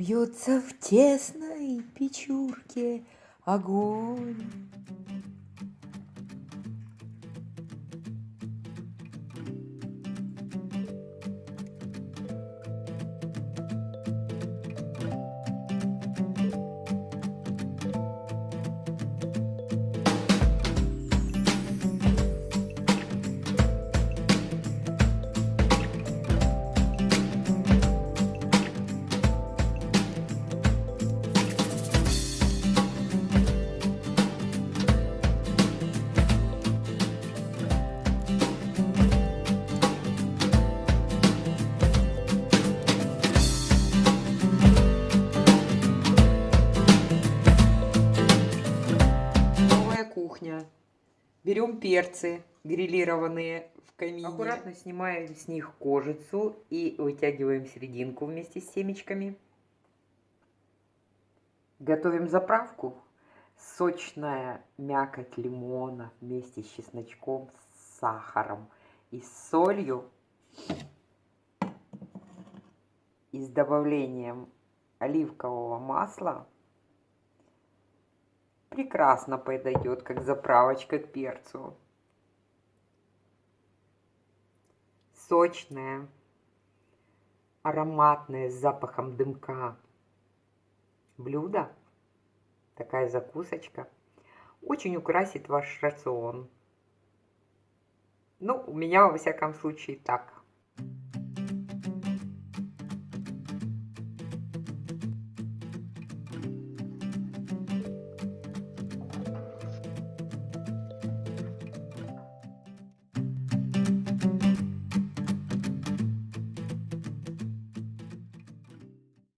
Бьется в тесной печурке огонь. Новая кухня. Берем перцы грилированные в камине. Аккуратно снимаем с них кожицу и вытягиваем серединку вместе с семечками. Готовим заправку. Сочная мякоть лимона вместе с чесночком, с сахаром и с солью. И с добавлением оливкового масла прекрасно подойдет как заправочка к перцу. Сочная, ароматная, с запахом дымка блюдо, такая закусочка, очень украсит ваш рацион. Ну, у меня, во всяком случае, так.